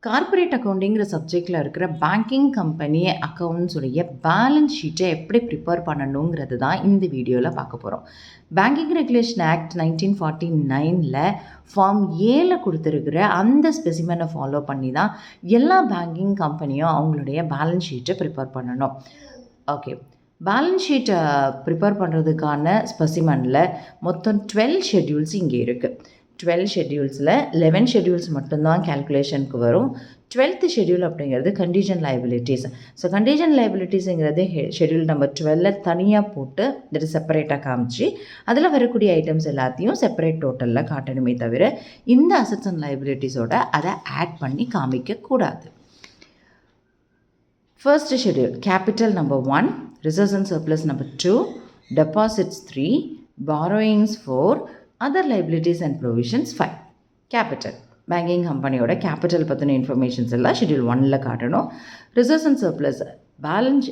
Corporate அக்கவுண்டிங்கிற சப்ஜெக்டில் இருக்கிற banking company அக்கௌண்ட்ஸுடைய balance ஷீட்டை எப்படி ப்ரிப்பேர் பண்ணணுங்கிறது தான் இந்த வீடியோவில் பார்க்க போகிறோம். பேங்கிங் ரெகுலேஷன் ஆக்ட் 1949 ஃபார்ம் ஏல கொடுத்துருக்கிற அந்த ஸ்பெசிமனை ஃபாலோ பண்ணி தான் எல்லா பேங்கிங் கம்பெனியும் அவங்களுடைய பேலன்ஸ் ஷீட்டை ப்ரிப்பேர் பண்ணணும். ஓகே, பேலன்ஸ் ஷீட்டை ப்ரிப்பேர் பண்ணுறதுக்கான ஸ்பெசிமனில் மொத்தம் 12 ஷெட்யூல்ஸ் இங்கே இருக்குது. 12 ஷெட்யூல்ஸில் 11 ஷெட்யூல்ஸ் மட்டும்தான் கேல்குலேஷனுக்கு வரும். 12th ஷெட்யூல் அப்படிங்கிறது கண்டிஜன் லைபிலிட்டிஸ். ஸோ கண்டிஜன் லைபிலிட்டிஸுங்கிறது ஷெட்யூல் நம்பர் 12 தனியாக போட்டு இது செப்பரேட்டாக காமிச்சு அதில் வரக்கூடிய ஐட்டம்ஸ் எல்லாத்தையும் செப்பரேட் டோட்டலில் காட்டணுமே தவிர இந்த அசட்ஸ் அண்ட் லைபிலிட்டிஸோட அதை ஆட் பண்ணி காமிக்கக்கூடாது. First schedule capital number 1, reserves and surplus number 2, deposits 3, borrowings 4, other liabilities and provisions 5. Capital banking கம்பெனியோட கேபிட்டல் பற்றின இன்ஃபர்மேஷன்ஸ் எல்லாம் ஷெட்யூல் 1ல் காட்டணும். Reserves and surplus balance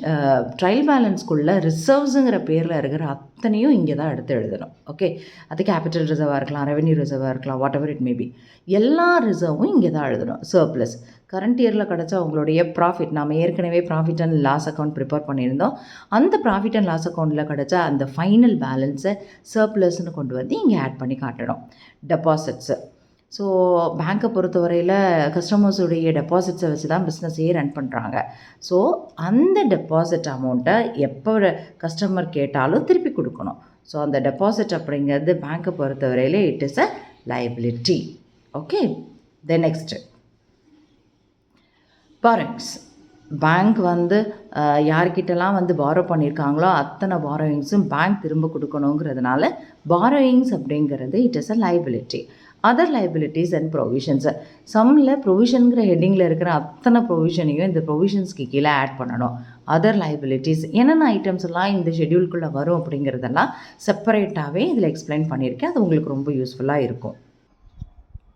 trial பேலன்ஸ்குள்ளே ரிசர்வ்ஸுங்கிற பேரில் இருக்கிற அத்தனையும் இங்கே தான் எடுத்து எழுதணும். ஓகே, அது கேபிட்டல் ரிசர்வாக இருக்கலாம், ரெவென்யூ ரிசர்வாக இருக்கலாம், வாட் எவர் இட் மேபி, எல்லா ரிசர்வும் இங்கே தான் எழுதணும். சர்ப்ளஸ் கரண்ட் இயரில் கிடச்சா உங்களுடைய ப்ராஃபிட், நாம் ஏற்கனவே profit and loss account prepare பண்ணியிருந்தோம். அந்த ப்ராஃபிட் அண்ட் லாஸ் அக்கௌண்ட்டில் கிடச்சா அந்த ஃபைனல் பேலன்ஸை சர்ப்ளஸ்ன்னு கொண்டு வந்து இங்கே ஆட் பண்ணி காட்டணும். டெபாசிட்ஸு, ஸோ பேங்க்கை பொறுத்தவரையில் கஸ்டமர்ஸுடைய டெபாசிட்ஸை வச்சு தான் பிஸ்னஸே ரன் பண்ணுறாங்க. ஸோ அந்த டெபாசிட் அமௌண்ட்டை எப்போ கஸ்டமர் கேட்டாலும் திருப்பி கொடுக்கணும். ஸோ அந்த டெபாசிட் அப்படிங்கிறது பேங்க்கை பொறுத்தவரையில் it is a liability. Okay, then next borrowings. Bank வந்து யார்கிட்டலாம் வந்து பாரோ பண்ணியிருக்காங்களோ அத்தனை பாரோயிங்ஸும் பேங்க் திரும்ப கொடுக்கணுங்கிறதுனால பாரோயிங்ஸ் அப்படிங்கிறது it is a liability. Other liabilities and provisions, சம்மில் ப்ரொவிஷனுங்கிற ஹெட்டிங்கில் இருக்கிற அத்தனை ப்ரொவிஷனையும் இந்த ப்ரொவிஷன்ஸ்க்கு கீழே ஆட் பண்ணணும். அதர் லைபிலிட்டிஸ் என்னென்ன ஐட்டம்ஸ் எல்லாம் இந்த ஷெட்யூல்குள்ளே வரும் அப்படிங்கிறதெல்லாம் செப்பரேட்டாகவே இதில் எக்ஸ்பிளைன் பண்ணியிருக்கேன். அது உங்களுக்கு ரொம்ப யூஸ்ஃபுல்லாக இருக்கும்.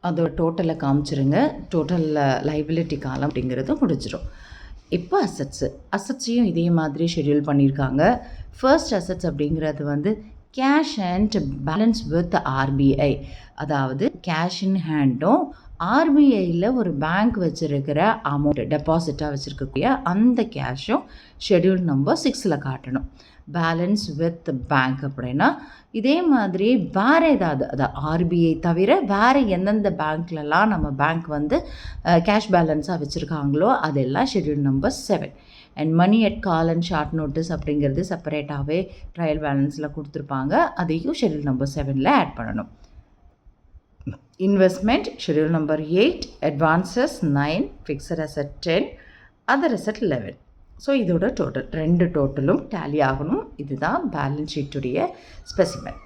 அதோட டோட்டலை காமிச்சிருங்க. டோட்டல் லைபிலிட்டி காலம் அப்படிங்கிறது முடிஞ்சிடும். இப்போ அசட்ஸையும் இதே மாதிரி ஷெட்யூல் பண்ணியிருக்காங்க. ஃபர்ஸ்ட் அசட்ஸ் அப்படிங்கிறது வந்து cash and balance with RBI, அதாவது கேஷ் இன் ஹேண்டும் ஆர்பிஐயில் ஒரு பேங்க் வச்சுருக்கிற அமௌண்ட் டெபாசிட்டாக வச்சுருக்கக்கூடிய அந்த கேஷும் ஷெட்யூல் நம்பர் 6ல் காட்டணும். பேலன்ஸ் வித் பேங்க் அப்படின்னா இதே மாதிரி வேறு ஏதாவது, அதாவது ஆர்பிஐ தவிர வேறு எந்தெந்த பேங்க்லலாம் நம்ம பேங்க் வந்து கேஷ் பேலன்ஸாக வச்சுருக்காங்களோ அதெல்லாம் schedule number 7. And money at call and short notice அப்படிங்கிறது செப்பரேட்டாகவே ட்ரையல் பேலன்ஸில் கொடுத்துருப்பாங்க. அதையும் ஷெட்யூல் நம்பர் 7ல் ஆட் பண்ணணும். Investment schedule number 8, advances 9, fixed asset 10, other asset 11. So இதோட டோட்டல் 2 டோட்டலும் டேலி ஆகணும். இதுதான் பேலன்ஸ் ஷீட்டுடைய ஸ்பெசிமன்.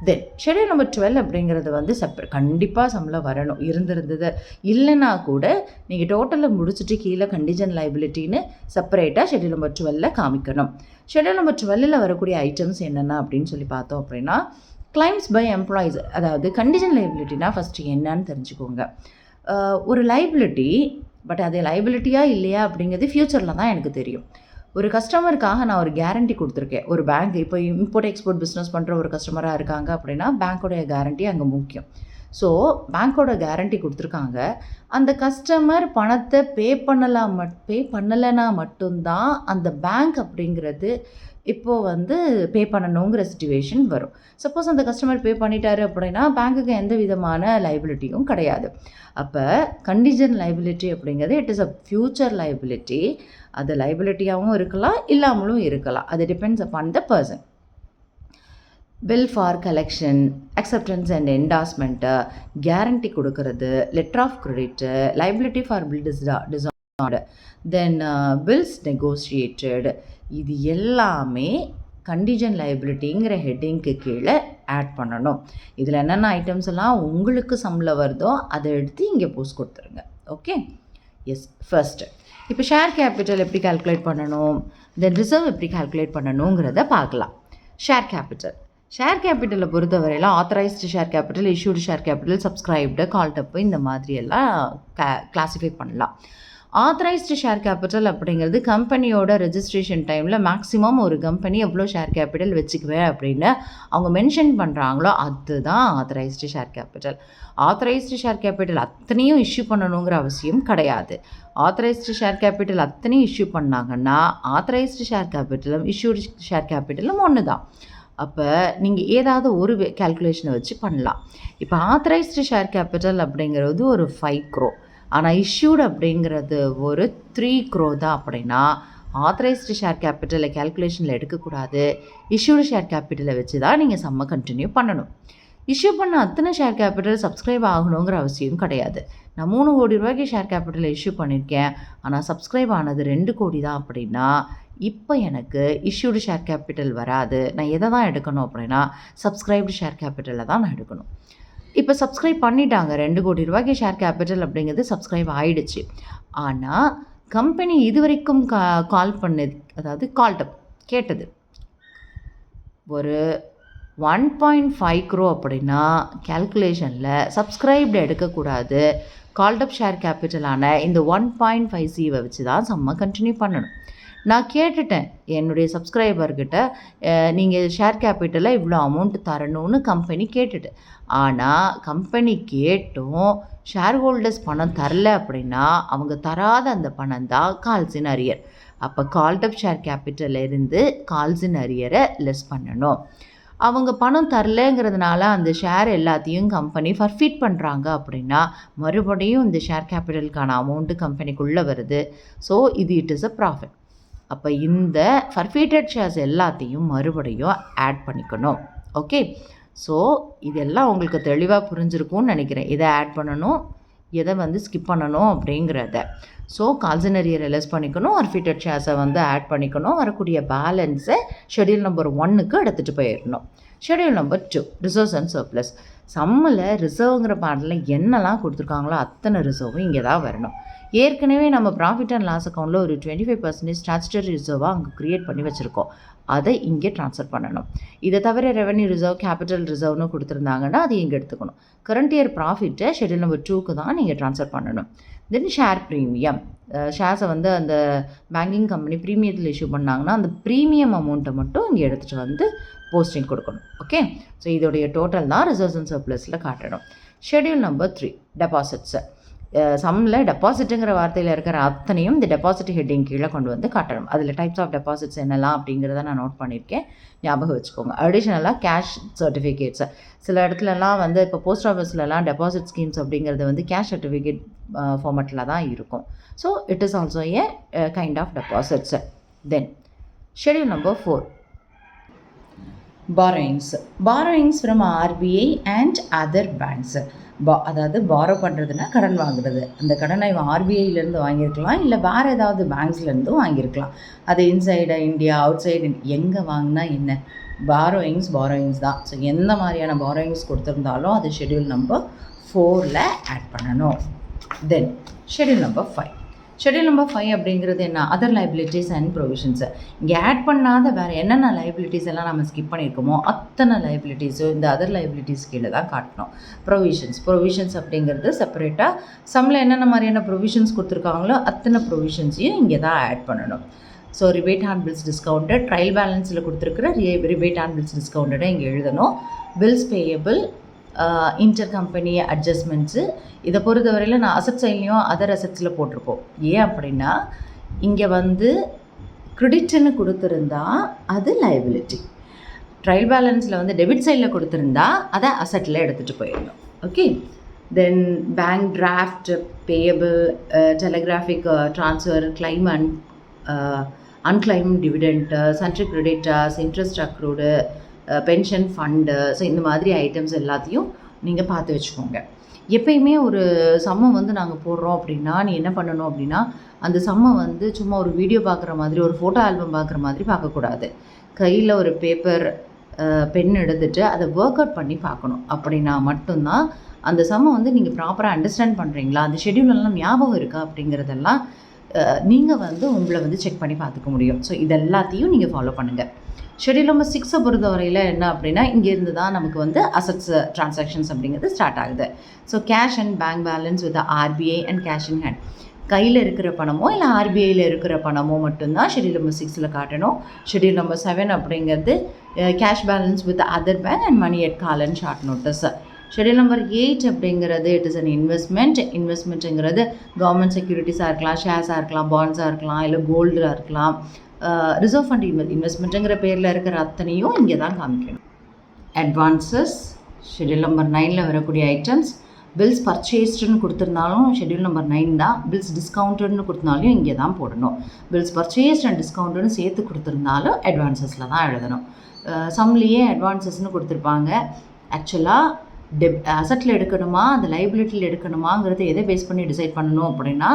தென் ஷெட்யூல் நம்பர் 12 அப்படிங்கிறது வந்து கண்டிப்பாக சம்பளம் வரணும். இருந்தது இல்லைன்னா கூட நீங்கள் டோட்டலில் முடிச்சுட்டு கீழே கண்டிஜன் லைபிலிட்டின்னு செப்பரேட்டாக ஷெட்யூல் நம்பர் 12ல் காமிக்கணும். ஷெட்யூல் நம்பர் 12ல் வரக்கூடிய ஐட்டம்ஸ் என்னென்ன அப்படின்னு சொல்லி பார்த்தோம் அப்படின்னா கிளைம்ஸ் பை எம்ப்ளாயீஸ், அதாவது கண்டிஜன் லைபிலிட்டினா ஃபஸ்ட்டு என்னன்னு தெரிஞ்சுக்கோங்க. ஒரு லைபிலிட்டி, பட் அது லைபிலிட்டியாக இல்லையா அப்படிங்கிறது ஃப்யூச்சரில் தான் எனக்கு தெரியும். ஒரு கஸ்டமருக்காக நான் ஒரு கேரண்டி கொடுத்துருக்கேன். ஒரு பேங்க் இப்போ இம்போர்ட் எக்ஸ்போர்ட் பிஸ்னஸ் பண்ணுற ஒரு கஸ்டமராக இருக்காங்க அப்படின்னா பேங்க்கோடைய கேரண்டி அங்கே முக்கியம். ஸோ பேங்க்கோட கேரண்டி கொடுத்துருக்காங்க. அந்த கஸ்டமர் பணத்தை பே பண்ணலைன்னா மட்டும்தான் அந்த பேங்க் அப்படிங்கிறது இப்போது வந்து பே பண்ணணுங்கிற சிச்சுவேஷன் வரும். சப்போஸ் அந்த கஸ்டமர் பே பண்ணிட்டாரு அப்படின்னா பேங்க்குக்கு எந்த விதமான லைபிலிட்டியும் கிடையாது. அப்போ கண்டிஜன் லைபிலிட்டி அப்படிங்கிறது it is a future liability. அது லைபிலிட்டியாகவும் இருக்கலாம், இல்லாமலும் இருக்கலாம். அது depends upon the person. Bill for collection, acceptances and endorsement, guarantee கொடுக்கறது, letter of credit, liability for bill டிசார்ட், தென் பில்ஸ் நெகோசியேட்டட், இது எல்லாமே கண்டிஜன் லைபிலிட்டிங்கிற ஹெட்டிங்க்கு கீழே ஆட் பண்ணணும். இதில் என்னென்ன ஐட்டம்ஸ் எல்லாம் உங்களுக்கு சம்பளம் வருதோ அதை எடுத்து இங்கே போஸ்ட் கொடுத்துருங்க. Okay, yes. ஃபர்ஸ்ட்டு இப்போ ஷேர் கேபிட்டல் எப்படி கால்குலேட் பண்ணணும், தென் ரிசர்வ் எப்படி கால்குலேட் பண்ணணுங்கிறத பார்க்கலாம். ஷேர் கேபிட்டலை பொறுத்தவரையில் authorised share capital, issued share capital, subscribed, called up, இந்த மாதிரியெல்லாம் கிளாஸிஃபை பண்ணலாம். ஆத்தரைஸ்டு ஷேர் கேபிட்டல் அப்படிங்கிறது கம்பெனியோட ரெஜிஸ்ட்ரேஷன் டைமில் மேக்ஸிமம் ஒரு கம்பெனி எவ்வளோ ஷேர் கேபிட்டல் வச்சுக்குவேன் அப்படின்னு அவங்க மென்ஷன் பண்ணுறாங்களோ அதுதான் authorised share capital. Authorised share capital அத்தனையும் இஷ்யூ பண்ணணுங்கிற அவசியம் கிடையாது. ஆத்தரைஸ்டு ஷேர் கேபிட்டல் அத்தனையும் இஷ்யூ பண்ணாங்கன்னா ஆத்தரைஸ்டு ஷேர் கேபிட்டலும் இஷ்யூடு ஷேர் கேபிட்டலும் ஒன்று தான். அப்போ நீங்கள் ஏதாவது ஒரு கேல்குலேஷனை வச்சு பண்ணலாம். இப்போ ஆத்தரைஸ்டு ஷேர் கேபிட்டல் அப்படிங்கிறது ஒரு 5 crore, ஆனால் இஷ்யூடு அப்படிங்கிறது ஒரு 3 crore தான். அப்படின்னா ஆத்தரைஸ்டு ஷேர் கேபிட்டலை கேல்குலேஷனில் எடுக்கக்கூடாது. இஷ்யூடு ஷேர் கேபிட்டலை வச்சு தான் நீங்கள் சம்மை கண்டினியூ பண்ணணும். இஷ்யூ பண்ண அத்தனை ஷேர் கேபிட்டல் சப்ஸ்கிரைப் ஆகணுங்கிற அவசியம் கிடையாது. நான் 3 கோடி ரூபாய்க்கு ஷேர் கேபிட்டலை இஷ்யூ பண்ணியிருக்கேன், ஆனால் சப்ஸ்கிரைப் ஆனது 2 கோடி தான். அப்படின்னா இப்போ எனக்கு இஷ்யூடு ஷேர் கேபிட்டல் வராது. நான் எதை தான் எடுக்கணும் அப்படின்னா சப்ஸ்கிரைப்டு ஷேர் கேபிட்டலை தான் நான் எடுக்கணும். இப்போ சப்ஸ்கிரைப் பண்ணிட்டாங்க, 2 கோடி ரூபாய்க்கு ஷேர் கேபிட்டல் அப்படிங்கிறது சப்ஸ்கிரைப் ஆகிடுச்சு. ஆனால் கம்பெனி இது வரைக்கும் கால் பண்ணது, அதாவது கால்டப் கேட்டது ஒரு 1.5 crore அப்படின்னா கேல்குலேஷனில் சப்ஸ்கிரைப்டு எடுக்கக்கூடாது. கால்டப் ஷேர் கேபிட்டலான இந்த 1.5 வச்சு தான் சம்மை கண்டினியூ பண்ணணும். நான் கேட்டுட்டேன் என்னுடைய சப்ஸ்கிரைபர்கிட்ட, நீங்கள் ஷேர் கேபிட்டலை இவ்வளோ அமௌண்ட் தரணும்னு கம்பெனி கேட்டுட்டு. ஆனால் கம்பெனி கேட்டும் ஷேர் ஹோல்டர்ஸ் பணம் தரல அப்படின்னா அவங்க தராத அந்த பணம் தான் கால்ஸ் இன் அரியர். அப்போ கால்டப் ஷேர் கேபிட்டலில் இருந்து கால்ஸ் இன் அரியரை லெஸ் பண்ணணும். அவங்க பணம் தரலைங்கிறதுனால அந்த ஷேர் எல்லாத்தையும் கம்பெனி ஃபர்ஃபீட் பண்ணுறாங்க அப்படின்னா மறுபடியும் இந்த ஷேர் கேபிட்டலுக்கான அமௌண்ட்டு கம்பெனிக்குள்ளே வருது. ஸோ இது இட் இஸ் அ ப்ராஃபிட். அப்போ இந்த ஃபர்ஃபீட்டட் ஷேர்ஸ் எல்லாத்தையும் மறுபடியும் ஆட் பண்ணிக்கணும். ஓகே, ஸோ இதெல்லாம் உங்களுக்கு தெளிவாக புரிஞ்சிருக்கும்னு நினைக்கிறேன். எதை ஆட் பண்ணணும், எதை ஸ்கிப் பண்ணணும் அப்படிங்கிறத. ஸோ கால்ஸ் இன் அரியரை லெஸ் பண்ணிக்கணும், ஃபர்ஃபீட்டட் ஷேர்ஸை ஆட் பண்ணிக்கணும். வரக்கூடிய பேலன்ஸை ஷெட்யூல் நம்பர் 1க்கு எடுத்துகிட்டு போயிடணும். Schedule number 2 reserves and surplus. சம்மில் ரிசர்வ்ங்கிற பாட்டில் என்னெல்லாம் கொடுத்துருக்காங்களோ அத்தனை ரிசர்வும் இங்கே தான் வரணும். ஏற்கனவே நம்ம ப்ராஃபிட் அண்ட் லாஸ் அக்கௌண்ட்டில் ஒரு 25% ஸ்டாச்சுட்டரி ரிசர்வாக அங்கே க்ரியேட் பண்ணி வச்சுருக்கோம். அதை இங்கே ட்ரான்ஸ்ஃபர் பண்ணணும். இதை தவிர ரெவன்யூ ரிசர்வ், கேபிட்டல் ரிசர்வ்னு கொடுத்துருந்தாங்கன்னா அது இங்கே எடுத்துக்கணும். கரண்ட் இயர் ப்ராஃபிட்டை ஷெட்யூல் நம்பர் 2க்கு தான் நீங்கள் ட்ரான்ஸ்ஃபர் பண்ணணும். தென் ஷேர் ப்ரீமியம். ஷேர்ஸை அந்த பேங்கிங் கம்பெனி ப்ரீமியத்தில் இஷ்யூ பண்ணாங்கன்னா அந்த ப்ரீமியம் அமௌண்ட்டை மட்டும் இங்கே எடுத்துகிட்டு போஸ்டிங் கொடுக்கணும். ஓகே, ஸோ இதோடைய டோட்டல் தான் ரிசர்வ்ஸ் அண்ட் சர்ப்ளஸில் காட்டணும். Schedule number 3 டெபாசிட்ஸை. சம்மில் டெபாசிட்டுங்கிற வார்த்தையில் இருக்கிற அத்தனையும் இந்த டெபாசிட் ஹெட்டிங் கீழே கொண்டு காட்டணும். அதில் டைப்ஸ் ஆஃப் டெபாசிட்ஸ் என்னெல்லாம் அப்படிங்கிறத நான் நோட் பண்ணியிருக்கேன், ஞாபகம் வச்சுக்கோங்க. அடிஷ்னலாக கேஷ் சர்டிஃபிகேட்ஸை சில இடத்துலலாம் இப்போ போஸ்ட் ஆஃபீஸ்லலாம் டெபாசிட் ஸ்கீம்ஸ் அப்படிங்கிறது கேஷ் சர்டிஃபிகேட் ஃபார்மேட்டில் தான் இருக்கும். So it is also a kind of deposits. Then schedule number 4 borrowings from RBI and other banks. அதாவது பாரோ பண்ணுறதுனா கடன் வாங்குறது. அந்த கடனை இவன் ஆர்பிஐலேருந்து வாங்கியிருக்கலாம், இல்லை வேறு ஏதாவது பேங்க்ஸ்லேருந்தும் வாங்கியிருக்கலாம். அது இன்சைடு இந்தியா, அவுட் சைடு எங்கே வாங்கினா என்ன, பாரோயிங்ஸ் தான். ஸோ எந்த மாதிரியான பாரோயிங்ஸ் கொடுத்துருந்தாலும் அது ஷெட்யூல் நம்பர் 4ல் ஆட் பண்ணணும். தென் ஷெட்யூல் நம்பர் 5 அப்படிங்கிறது என்ன, அதர் லைபிலிட்டிஸ் அண்ட் ப்ரொவிஷன்ஸு. இங்கே ஆட் பண்ணாத வேறு என்னென்ன லைபிலிட்டிஸ் எல்லாம் நம்ம ஸ்கிப் பண்ணியிருக்கோமோ அத்தனை லைபிலிட்டிஸும் இந்த அதர் லைபிலிட்டிஸ் கீழே தான் காட்டணும். ப்ரொவிஷன்ஸ் அப்படிங்கிறது செப்பரேட்டாக சம்மில் என்னென்ன மாதிரியான ப்ரொவிஷன்ஸ் கொடுத்துருக்காங்களோ அத்தனை ப்ரொவிஷன்ஸையும் இங்கே தான் ஆட் பண்ணணும். So rebate on bills discounted, trial பேலன்ஸில் கொடுத்துருக்குற ரிபேட் ஆன் பில்ஸ் டிஸ்கவுண்டடை இங்கே எழுதணும். Bills payable, inter company adjustments. இதை பொறுத்தவரையில் நான் அசட் சைட்லேயும் அதர் அசட்ஸில் போட்டிருப்போம். ஏன் அப்படின்னா இங்கே கிரெடிட்னு கொடுத்துருந்தா அது லைபிலிட்டி, ட்ரையல் பேலன்ஸில் டெபிட் சைடில் கொடுத்துருந்தா அதை அசட்டில் எடுத்துகிட்டு போயிடணும். Okay, then bank draft payable, telegraphic transfer, claim and unclaimed dividend, sundry creditors, interest accrued, pension fund. So இந்த மாதிரி ஐட்டம்ஸ் எல்லாத்தையும் நீங்கள் பார்த்து வச்சுக்கோங்க. எப்பயுமே ஒரு சம்மை நாங்கள் போடுறோம் அப்படின்னா நீ என்ன பண்ணணும் அப்படின்னா அந்த சம்மை சும்மா ஒரு வீடியோ பார்க்குற மாதிரி, ஒரு ஃபோட்டோ ஆல்பம் பார்க்குற மாதிரி பார்க்கக்கூடாது. கையில் ஒரு பேப்பர், பென் எடுத்துகிட்டு அதை ஒர்க் அவுட் பண்ணி பார்க்கணும். அப்படின்னா மட்டும்தான் அந்த சம்மை நீங்கள் ப்ராப்பராக அண்டர்ஸ்டாண்ட் பண்ணுறீங்களா, அந்த ஷெட்யூலெல்லாம் ஞாபகம் இருக்கா அப்படிங்கிறதெல்லாம் நீங்கள் உங்களை செக் பண்ணி பார்த்துக்க முடியும். ஸோ இதெல்லாத்தையும் நீங்கள் ஃபாலோ பண்ணுங்கள். ஷெட்யூல் நம்பர் 6 பொறுத்தவரையில் என்ன அப்படின்னா இங்கேருந்து தான் நமக்கு அசட்ஸ் டிரான்சாக்ஷன்ஸ் அப்படிங்கிறது ஸ்டார்ட் ஆகுது. So cash and bank balance with RBI and cash in hand. கையில் இருக்கிற பணமோ இல்லை ஆர்பிஐயில் இருக்கிற பணமோ மட்டும்தான் ஷெட்யூல் நம்பர் 6ல் காட்டணும். ஷெட்யூல் நம்பர் 7 அப்படிங்கிறது cash balance with other bank and money at call and short notice. Schedule number 8 அப்படிங்கிறது இட் இஸ் அன் இன்வெஸ்ட்மெண்ட்டுங்கிறது கவர்மெண்ட் செக்யூரிட்டிஸாக இருக்கலாம், ஷேர்ஸாக இருக்கலாம், பாண்ட்ஸாக இருக்கலாம், இல்லை கோல்டாக இருக்கலாம். ரிசர்வ் ஃபண்ட் இன்வெஸ்ட்மெண்ட்டுங்கிற பேரில் இருக்கிற அத்தனையும் இங்கே தான் காமிக்கணும். அட்வான்சஸ் ஷெட்யூல் நம்பர் 9ல் வரக்கூடிய ஐட்டம்ஸ். பில்ஸ் பர்ச்சேஸ்டுன்னு கொடுத்துருந்தாலும் ஷெட்யூல் நம்பர் 9 தான். பில்ஸ் டிஸ்கவுண்டட்னு கொடுத்துருந்தாலும் இங்கே தான் போடணும். பில்ஸ் பர்ச்சேஸ்ட் அண்ட் டிஸ்கவுண்டட்னு சேர்த்து கொடுத்துருந்தாலும் அட்வான்சஸில் தான் எழுதணும். சம்லேயே அட்வான்சஸ்ன்னு கொடுத்துருப்பாங்க. ஆக்சுவலாக அசட்டில் எடுக்கணுமா அந்த லைபிலிட்டியில் எடுக்கணுமாங்கிறத எதை பேஸ் பண்ணி டிசைட் பண்ணணும் அப்படின்னா,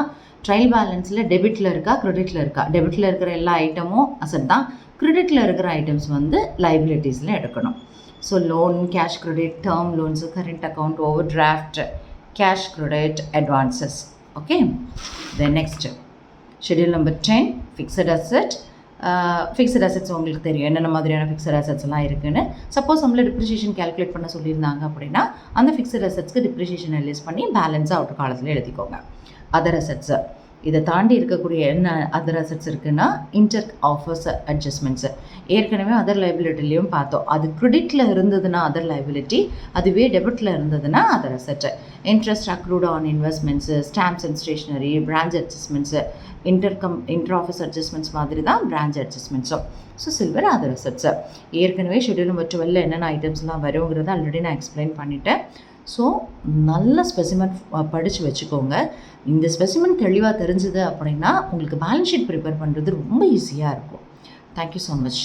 ட்ரையல் பேலன்ஸில் டெபிட்டில் இருக்கா க்ரெடிட்டில் இருக்கா. டெபிட்டில் இருக்கிற எல்லா ஐட்டமும் அசட் தான், க்ரெடிட்டில் இருக்கிற ஐட்டம்ஸ் வந்து லைபிலிட்டிஸில் எடுக்கணும். So loan, cash credit, term loans, current account, over draft, cash credit, advances. Okay, then next schedule number 10 fixed asset. Fixed assets உங்களுக்கு தெரியும் என்னென்ன மாதிரியான ஃபிக்ஸட் அசெட்ஸ் எல்லாம் இருக்குன்னு. சப்போஸ் நம்மள டிப்ரிஷியேஷன் கேல்குலேட் பண்ண சொல்லியிருந்தாங்க அப்படின்னா அந்த ஃபிக்ஸட் அசெட்ஸ்க்கு டிப்ரிஷியேஷன் ரிலீஸ் பண்ணி பேலன்ஸாக அவுட் காலத்தில் எழுதிக்கோங்க. அதர் அசெட்ஸு இதை தாண்டி இருக்கக்கூடிய என்ன அதர் அசெட்ஸ் இருக்குன்னா இன்டர் ஆஃபர்ஸ் அட்ஜஸ்ட்மெண்ட்ஸு. ஏற்கனவே அதர் லைபிலிட்டிலையும் பார்த்தோம். அது கிரெடிட்டில் இருந்ததுன்னா அதர் லைபிலிட்டி, அதுவே டெபிட்டில் இருந்ததுன்னா other asset. Interest accrued on investments, stamps and stationery, branch adjustments, inter office adjustments மாதிரி தான் பிரான்ச் அட்ஜஸ்ட்மெண்ட்ஸும். So silver other assets. ஏற்கனவே ஷெட்யூல் நம்பர் 12 என்னென்ன ஐட்டம்ஸ்லாம் வருங்கிறத ஆல்ரெடி நான் எக்ஸ்பிளைன் பண்ணிட்டேன். ஸோ நல்ல ஸ்பெசிமென் படித்து வச்சுக்கோங்க. இந்த ஸ்பெசிமென் தெளிவாக தெரிஞ்சுது அப்படின்னா உங்களுக்கு பேலன்ஸ் ஷீட் ப்ரிப்பேர் பண்ணுறது ரொம்ப ஈஸியாக இருக்கும். Thank you so much.